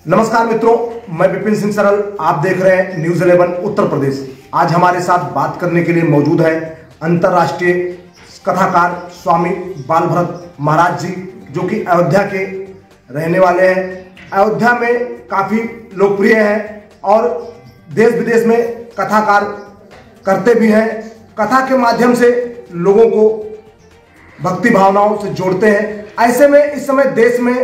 नमस्कार मित्रों, मैं विपिन सिंह सरल, आप देख रहे हैं न्यूज 11 उत्तर प्रदेश। आज हमारे साथ बात करने के लिए मौजूद है अंतर्राष्ट्रीय कथाकार स्वामी बाल भरत महाराज जी, जो कि अयोध्या के रहने वाले हैं। अयोध्या में काफी लोकप्रिय हैं और देश विदेश में कथाकार करते भी हैं। कथा के माध्यम से लोगों को भक्ति भावनाओं से जोड़ते हैं। ऐसे में इस समय देश में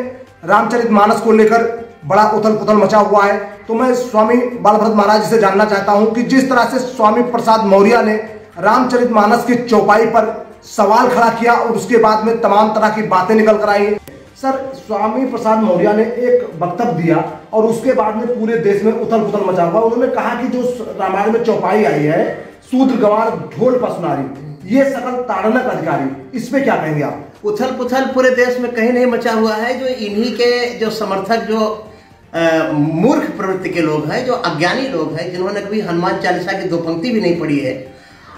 रामचरितमानस को लेकर बड़ा उथल पुथल मचा हुआ है। तो मैं स्वामी बाल भरत महाराज जी से जानना चाहता हूं कि जिस तरह से स्वामी प्रसाद मौर्य ने रामचरितमानस की चौपाई पर सवाल खड़ा किया और उसके बाद में तमाम तरह की बातें निकल कर आई। सर, स्वामी प्रसाद मौर्य ने एक वक्तव्य दिया और उसके बाद में पूरे देश में उथल पुथल मचा हुआ। उन्होंने कहा कि जो रामायण में चौपाई आई है, शूद्र गंवार ढोल पसनारी, ये सकल ताड़नक अधिकारी, इस पे क्या कहेंगे आप? उथल पुथल पूरे देश में कहीं नहीं मचा हुआ है। जो इन्हीं के जो समर्थक, जो मूर्ख प्रवृत्ति के लोग हैं, जो अज्ञानी लोग हैं, जिन्होंने कभी हनुमान चालीसा की 2 पंक्ति भी नहीं पढ़ी है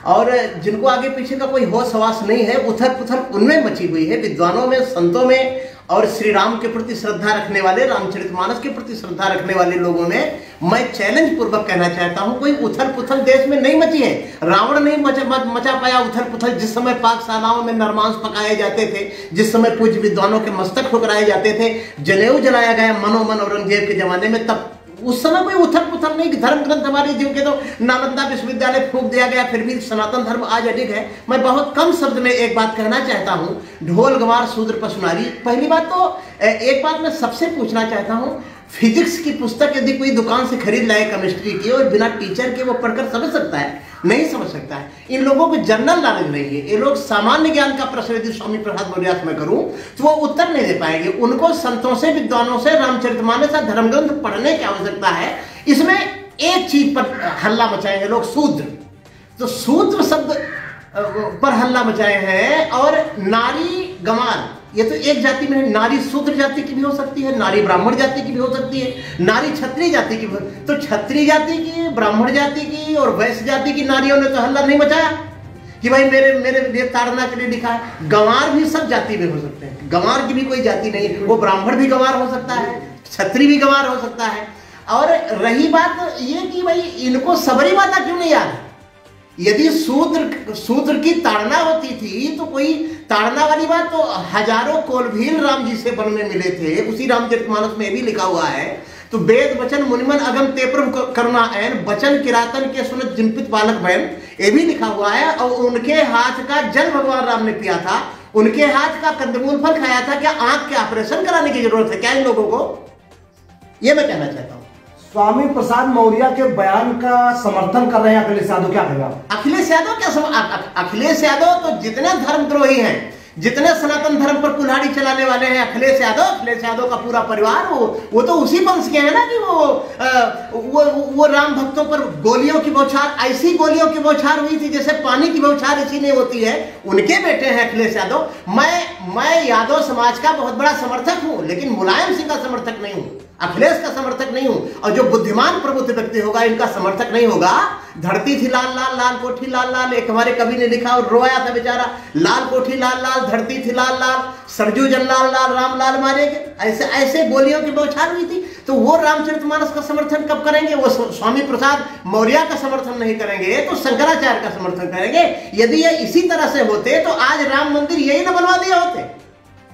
और जिनको आगे पीछे का कोई होश हवास नहीं है, उथल पुथल उनमें मची हुई है। विद्वानों में, संतों में और श्री राम के प्रति श्रद्धा रखने वाले, रामचरितमानस के प्रति श्रद्धा रखने वाले लोगों में मैं चैलेंज पूर्वक कहना चाहता हूं, कोई उथल पुथल देश में नहीं मची है। रावण नहीं मचा पाया उथल पुथल। जिस समय पाकशालाओं में नरमांस पकाए जाते थे, जिस समय पूज्य विद्वानों के मस्तक ठुकराए जाते थे, जनेऊ जलाया गया मनोमन औरंगजेब के जमाने में, तब उस समय कोई उथल पुथल नहीं। धर्म ग्रंथ हमारे जीव के तो नालंदा विश्वविद्यालय फूंक दिया गया, फिर भी सनातन धर्म आज अडिग है। मैं बहुत कम शब्द में एक बात कहना चाहता हूं, ढोल गंवार शूद्र पसनारी। पहली बात तो एक बात मैं सबसे पूछना चाहता हूं, फिजिक्स की पुस्तक यदि कोई दुकान से खरीद लाए केमिस्ट्री की और बिना टीचर के वो पढ़कर समझ सकता है? नहीं समझ सकता है। इन लोगों को जनरल नॉलेज नहीं है। ये लोग सामान्य ज्ञान का प्रश्न यदि स्वामी प्रसाद मौर्य से मैं करूं तो वो उत्तर नहीं दे पाएंगे। उनको संतों से, विद्वानों से रामचरितमानस धर्म ग्रंथ पढ़ने की आवश्यकता है। इसमें एक चीज पर हल्ला मचाए हैं लोग, शूद्र। तो शूद्र शब्द पर हल्ला मचाए हैं। और नारी गंवार, ये तो एक जाति में है। नारी शूद्र जाति की भी हो सकती है, नारी ब्राह्मण जाति की भी हो सकती है, नारी क्षत्रिय जाति की भी। तो क्षत्रिय जाति की, ब्राह्मण जाति की और वैश्य जाति की नारियों ने तो हल्ला नहीं मचाया कि भाई मेरे लिए ताड़ना के लिए लिखा है। गंवार भी सब जाति में हो सकते हैं। गंवार की भी कोई जाति नहीं, वो ब्राह्मण भी गंवार हो सकता है, क्षत्रिय भी गंवार हो सकता है। और रही बात ये कि भाई इनको सबरी माता क्यों नहीं याद? यदि शूद्र की ताड़ना होती थी तो कोई ताड़ना वाली बात, तो हजारों कोलभील राम जी से वन में मिले थे। उसी रामचरितमानस में भी लिखा हुआ है। तो वेद वचन मुनिमन अगम तेप्रम करुणा ऐन, बचन किरातन के सुनत जिनपित बालक बहन, ये भी लिखा हुआ है। और उनके हाथ का जल भगवान राम ने पिया था, उनके हाथ का कंदमूल फल खाया था। क्या आंख के ऑपरेशन कराने की जरूरत है क्या इन लोगों को? ये मैं कहना चाहता हूं। स्वामी प्रसाद मौर्य के बयान का समर्थन कर रहे हैं अखिलेश यादव, क्या कहेंगे? अखिलेश यादव क्या अखिलेश यादव तो जितने धर्मद्रोही हैं, जितने सनातन धर्म पर कुल्हाड़ी चलाने वाले हैं, अखिलेश यादव का पूरा परिवार, वो तो उसी वंश के हैं ना कि वो राम भक्तों पर गोलियों की बौछार, ऐसी गोलियों की बौछार हुई थी जैसे पानी की बौछार इसीलिए होती है। उनके बेटे हैं अखिलेश यादव। मैं यादव समाज का बहुत बड़ा समर्थक हूं, लेकिन मुलायम सिंह का समर्थक नहीं हूं, अखिलेश का समर्थक नहीं हूं। और जो बुद्धिमान प्रबुद्ध व्यक्ति होगा इनका समर्थक नहीं होगा। धरती थी लाल लाल, लाल कोठी लाल लाल, एक हमारे कवि ने लिखा और रोया था बेचारा। लाल कोठी लाल लाल, धरती थी लाल लाल, सरजू जन लाल लाल, राम लाल मारे गए। ऐसे गोलियों की बौछार हुई थी। तो वो रामचरितमानस का समर्थन कब करेंगे? वो स्वामी प्रसाद मौर्य का समर्थन नहीं करेंगे तो शंकराचार्य का समर्थन करेंगे। यदि ये इसी तरह से होते तो आज राम मंदिर यही न बनवा दिए होते।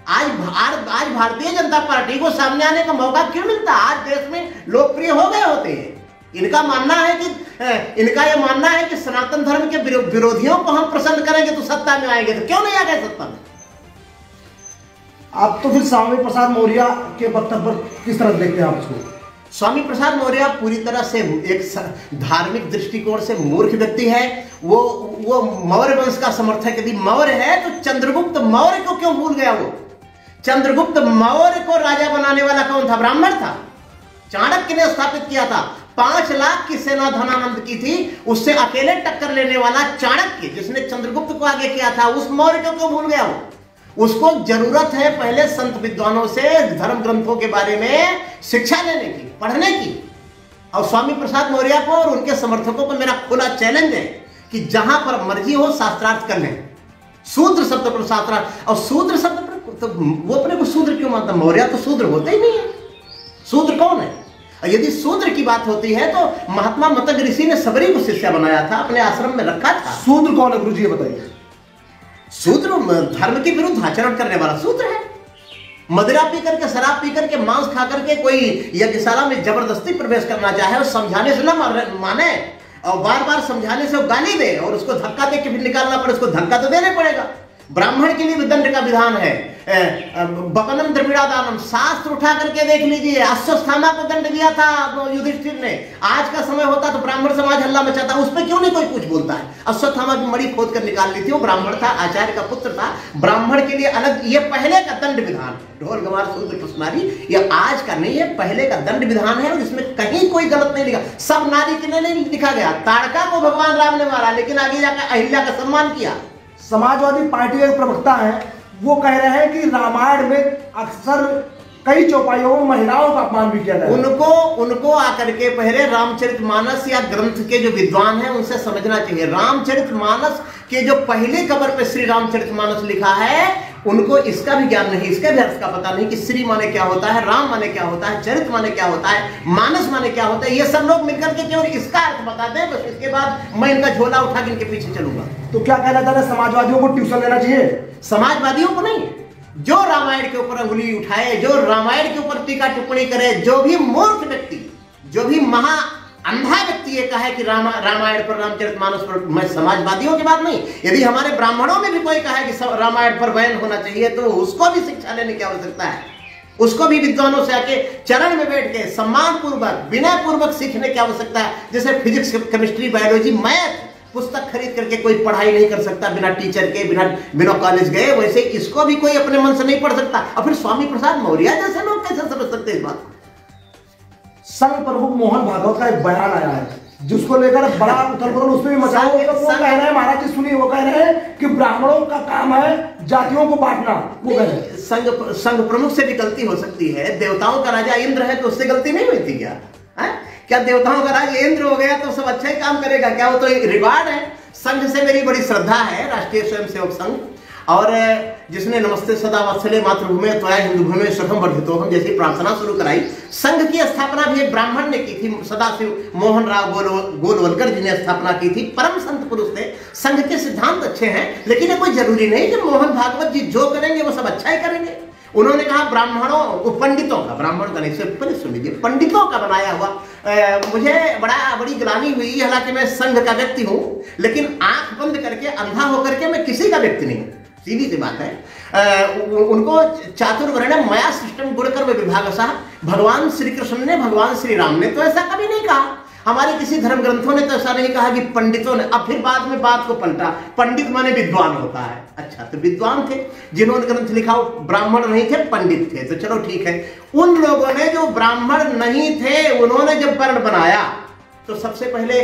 आज भारतीय जनता पार्टी को सामने आने का मौका क्यों मिलता? आज देश में लोकप्रिय हो गए होते हैं। इनका ये मानना है कि सनातन धर्म के विरोधियों को हम प्रसन्न करेंगे तो सत्ता में आएंगे। तो क्यों नहीं आ गए सत्ता में? आप तो फिर स्वामी प्रसाद मौर्य के वक्तव्य किस तरह देखते हैं आप उसको? स्वामी प्रसाद मौर्य पूरी तरह से एक धार्मिक दृष्टिकोण से मूर्ख व्यक्ति है। वो मौर्य वंश का समर्थक यदि मौर्य है तो चंद्रगुप्त मौर्य को क्यों भूल गया? वो चंद्रगुप्त मौर्य को राजा बनाने वाला कौन था? ब्राह्मण था। चाणक्य ने स्थापित किया था। 5 लाख की सेना धनानंद की थी, उससे अकेले टक्कर लेने वाला चाणक्य, जिसने चंद्रगुप्त को आगे किया था, उस मौर्य को क्यों भूल गया? उसको जरूरत है पहले संत विद्वानों से धर्म ग्रंथों के बारे में शिक्षा लेने की, पढ़ने की। और स्वामी प्रसाद मौर्य को और उनके समर्थकों को मेरा खुला चैलेंज है कि जहां पर मर्जी हो शास्त्रार्थ कर लें। शूद्र शब्द पर शास्त्रार्थ, और शूद्र शब्द पर तो वो अपने को शूद्र क्यों मानता? मौर्य तो शूद्र होते ही नहीं है। शूद्र कौन है? और यदि शूद्र की बात होती है तो महात्मा मतंग ऋषि ने सबरी को शिष्य बनाया था, अपने आश्रम में रखा था। शूद्र कौन है गुरुजी, ये बताइए। शूद्र धर्म के विरुद्ध आचरण करने वाला शूद्र है। मदिरा पी करके, शराब पी करके, मांस खा करके कोई यज्ञशाला में जबरदस्ती प्रवेश करना चाहे और समझाने से न माने और बार बार समझाने से वो गाली दे और उसको धक्का दे के फिर निकालना पड़े, उसको धक्का तो देना पड़ेगा। ब्राह्मण के लिए भी दंड का विधान है। बपनम द्रविड़ादानम, शास्त्र उठा करके देख लीजिए, अश्वत्थामा को दंड दिया था युधिष्ठिर ने। आज का समय होता तो ब्राह्मण समाज हल्ला मचाता, उस पर क्यों नहीं कोई कुछ बोलता है? अश्वत्थामा की मणि खोद कर निकाल ली थी, वो ब्राह्मण था, आचार्य का पुत्र था। ब्राह्मण के लिए अलग ये पहले का दंड विधान है। ढोल गवार शूद्र पुष्णारी ये आज का नहीं है, पहले का दंड विधान है और इसमें कहीं कोई गलत नहीं लिखा। सब नारी के लिए नहीं लिखा गया। ताड़का को भगवान राम ने मारा लेकिन आगे जाकर अहिल्या का सम्मान किया। समाजवादी पार्टी के प्रवक्ता हैं, वो कह रहे हैं कि रामायण में अक्सर कई चौपाइयों में महिलाओं का अपमान भी किया गया। उनको आकर के पहले रामचरितमानस या ग्रंथ के जो विद्वान हैं उनसे समझना चाहिए। रामचरितमानस के जो पहले कवर पे श्री रामचरितमानस लिखा है उनको इसका भी ज्ञान नहीं, इसके भी अर्थ का पता नहीं कि श्री माने क्या होता है, राम माने क्या होता है, चरित माने क्या होता है, मानस माने क्या होता है। ये सब लोग मिलकर के केवल इसका अर्थ बता दें, बस इसके बाद मैं इनका झोला उठा के इनके पीछे चलूंगा। तो क्या कहना चाहते हैं, समाजवादियों को ट्यूशन लेना चाहिए? समाजवादियों को नहीं, जो रामायण के ऊपर अंगुली उठाए, जो रामायण के ऊपर टीका टिप्पणी करे, जो भी मूर्ख व्यक्ति, जो भी महा अंधा व्यक्ति ये कहे कि रामायण पर, रामचरितमानस पर, मैं समाजवादियों की बात नहीं, यदि हमारे ब्राह्मणों में भी कोई कहे कि रामायण पर बैन होना चाहिए तो उसको भी शिक्षा लेने की आवश्यकता है। उसको भी विद्वानों से आके चरण में बैठ के सम्मान पूर्वक, विनय पूर्वक सीखने की आवश्यकता है। जैसे फिजिक्स, केमिस्ट्री, बायोलॉजी, मैथ पुस्तक खरीद करके कोई पढ़ाई नहीं कर सकता बिना टीचर के, बिना कॉलेज गए, वैसे इसको भी कोई अपने मन से नहीं पढ़ सकता। और फिर स्वामी प्रसाद मौर्य जैसे लोग कैसे समझ सकते इस बात? संघ प्रमुख मोहन भागवत का एक बयान आया है जिसको लेकर बड़ा उथल-पुथल उसमें भी मचा हुआ है। वो कह रहे हैं, महाराज जी सुनिए, वो कह रहे हैं कि ब्राह्मणों का काम है जातियों को बांटना। वो कह रहे हैं संघ प्रमुख से भी गलती हो सकती है। देवताओं का राजा इंद्र है तो उससे गलती नहीं हुई थी क्या? क्या देवताओं का राजा इंद्र हो गया तो सब अच्छा ही काम करेगा क्या? वो तो एक रिवार्ड है। संघ से मेरी बड़ी श्रद्धा है, राष्ट्रीय स्वयंसेवक संघ, और जिसने नमस्ते सदा वत्सले मातृभूमि त्वया हिंदू भूमि सुखम वर्धितोहम जैसी प्रार्थना शुरू कराई। संघ की स्थापना भी एक ब्राह्मण ने की थी, सदाशिव मोहन राव गोलवलकर जी ने स्थापना की थी। परम संत पुरुष थे। संघ के सिद्धांत अच्छे हैं लेकिन कोई जरूरी नहीं कि मोहन भागवत जी जो करेंगे वो सब अच्छा ही करेंगे। उन्होंने कहा ब्राह्मणों, पंडितों का, ब्राह्मण का नहीं, सिर्फ पहले सुन लीजिए, पंडितों का बनाया हुआ। मुझे बड़ी ग्लानि हुई, हालांकि मैं संघ का व्यक्ति हूं, लेकिन आंख बंद करके, अंधा होकर के मैं किसी का व्यक्ति नहीं हूं, सीधी सी बात है। उनको चातुर्वर्ण मया सृष्टम गुणकर्म विभागशः, भगवान श्री कृष्ण ने, भगवान श्री राम ने तो ऐसा कभी नहीं कहा। हमारे किसी धर्म ग्रंथों ने तो ऐसा नहीं कहा कि पंडितों ने। अब फिर बाद में बात को पलटा, पंडित माने विद्वान होता है। अच्छा, तो विद्वान थे जिन्होंने ग्रंथ लिखा, ब्राह्मण नहीं थे, पंडित थे, तो चलो ठीक है। उन लोगों ने जो ब्राह्मण नहीं थे, उन्होंने जब वर्ण बनाया तो सबसे पहले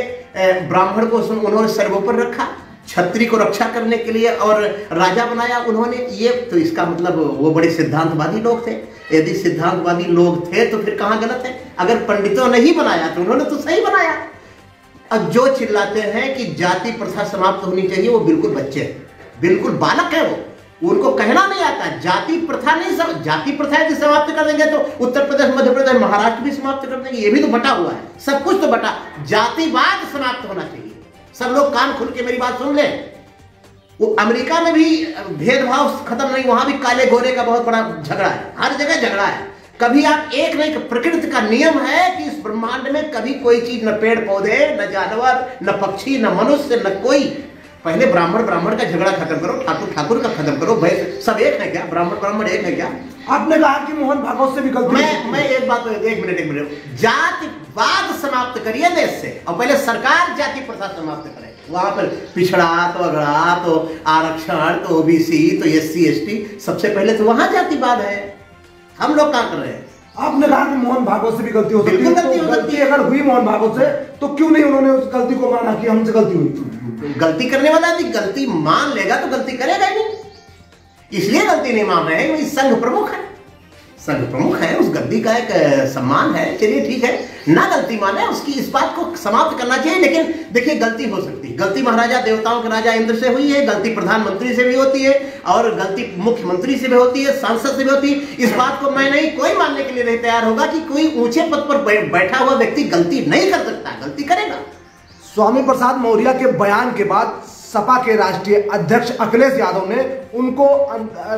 ब्राह्मण को उन्होंने सर्वोपर रखा, छत्री को रक्षा करने के लिए, और राजा बनाया उन्होंने। ये तो इसका मतलब वो बड़े सिद्धांतवादी लोग थे। यदि सिद्धांतवादी लोग थे तो फिर कहां गलत है? अगर पंडितों ने ही बनाया तो उन्होंने तो सही बनाया। अब जो चिल्लाते हैं कि जाति प्रथा समाप्त होनी चाहिए, वो बिल्कुल बच्चे हैं, बिल्कुल बालक है। वो उनको कहना नहीं आता। जाति प्रथा नहीं, जाति प्रथा यदि समाप्त कर देंगे तो उत्तर प्रदेश, मध्य प्रदेश, महाराष्ट्र भी समाप्त कर देंगे। ये भी तो बटा हुआ है, सब कुछ तो बटा। जातिवाद समाप्त होना चाहिए। सब लोग कान खुल के मेरी बात सुन लें। वो अमेरिका में भी भेदभाव खत्म नहीं, वहां भी काले गोरे का बहुत बड़ा झगड़ा है, हर जगह झगड़ा है। कभी आप एक नहीं, प्रकृति का नियम है कि इस ब्रह्मांड में कभी कोई चीज, न पेड़ पौधे, न जानवर, न पक्षी, न मनुष्य, न कोई। पहले ब्राह्मण का झगड़ा खत्म करो, ठाकुर का खत्म करो। भाई सब एक है क्या? ब्राह्मण एक है क्या? आपने कहा कि मोहन भागवत से भी गलती। मैं एक बात, एक मिनट, जातिवाद समाप्त करिए देश से, और पहले सरकार जाति प्रथा समाप्त करे। वहां पर पिछड़ा तो अगड़ा तो आरक्षण तो ओबीसी तो SC ST, सबसे पहले तो वहां जातिवाद है। हम लोग क्या कर रहे हैं? आपने कहा कि मोहन भागवत से भी गलती हो सकती है, तो गलती अगर हुई मोहन भागवत से तो क्यों नहीं उन्होंने उस गलती को माना कि हमसे गलती हुई? गलती करने वाला यदि गलती मान लेगा तो गलती करेगा ही नहीं, इसलिए गलती नहीं मान रहे हैं। संघ प्रमुख है, संघ प्रमुख है, उस गद्दी का एक सम्मान है। चलिए ठीक है, ना गलती माने, उसकी इस बात को समाप्त करना चाहिए। लेकिन देखिए, गलती हो सकती है, गलती महाराजा देवताओं के राजा इंद्र से हुई है, गलती प्रधानमंत्री से भी होती है, और गलती मुख्यमंत्री से भी होती है, सांसद से भी होती है। इस बात को मैं नहीं, कोई मानने के लिए नहीं तैयार होगा कि कोई ऊंचे पद पर बैठा हुआ व्यक्ति गलती नहीं कर सकता, गलती करेगा। स्वामी प्रसाद मौर्य के बयान के बाद सपा के राष्ट्रीय अध्यक्ष अखिलेश यादव ने उनको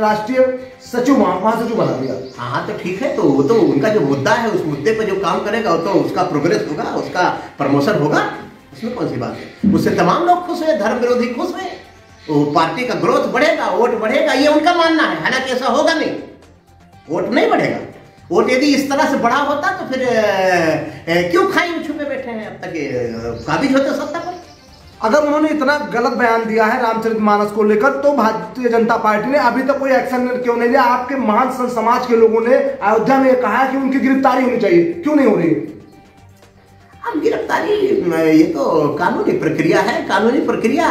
राष्ट्रीय सचिव महासचिव बना दिया। हाँ तो ठीक है, तो वो तो उनका जो मुद्दा है, उस मुद्दे पर जो काम करेगा वो तो उसका प्रोग्रेस होगा, उसका प्रमोशन होगा, उसमें कौन सी बात है। उससे तमाम लोग खुश हुए, धर्म विरोधी खुश हुए, वो पार्टी का ग्रोथ बढ़ेगा, वोट बढ़ेगा, ये उनका मानना है। हालांकि ऐसा होगा नहीं, वोट नहीं बढ़ेगा। वोट यदि इस तरह से बढ़ा होता तो फिर क्यों खाई में छुपे बैठे हैं, अब तक काबिज होते सत्ता पर। अगर उन्होंने इतना गलत बयान दिया है रामचरितमानस को लेकर, तो भारतीय जनता पार्टी ने अभी तक कोई एक्शन क्यों नहीं लिया? आपके महान संत समाज के लोगों ने अयोध्या में कहा कि उनकी गिरफ्तारी होनी चाहिए, क्यों नहीं हो रही? अब गिरफ्तारी ये तो कानूनी प्रक्रिया है, कानूनी प्रक्रिया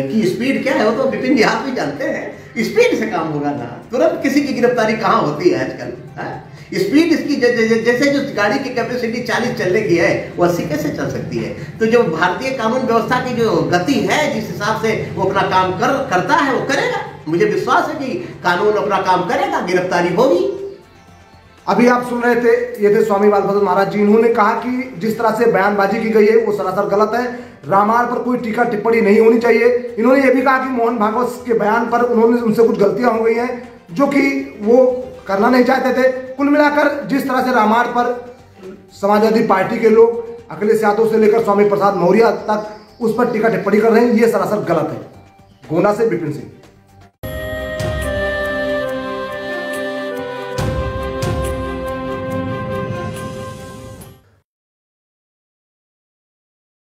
की स्पीड क्या है वो तो विपिन जी आप भी जानते हैं। स्पीड से काम होगा ना, तुरंत किसी की गिरफ्तारी कहाँ होती है आजकल। स्पीड इसकी जैसे जो गाड़ी की कैपेसिटी 40 चलने की है वो 80 कैसे चल सकती है? तो जो भारतीय कानून व्यवस्था की जो गति है, जिस हिसाब से वो अपना काम करता है वो करेगा। मुझे विश्वास है कि कानून अपना काम करेगा, गिरफ्तारी होगी। अभी आप सुन रहे थे, ये थे स्वामी बालभद्र महाराज जी। इन्होंने कहा कि जिस तरह से बयानबाजी की गई है वो सरासर गलत है, रामायण पर कोई टीका टिप्पणी नहीं होनी चाहिए। इन्होंने ये भी कहा कि मोहन भागवत के बयान पर उनसे कुछ गलतियां हो गई हैं जो कि वो करना नहीं चाहते थे। कुल मिलाकर जिस तरह से रामायण पर समाजवादी पार्टी के लोग अखिलेश यादव से लेकर स्वामी प्रसाद मौर्य तक उस पर टीका टिप्पणी कर रहे हैं, ये सरासर गलत है। गोंडा से विपिन सिंह।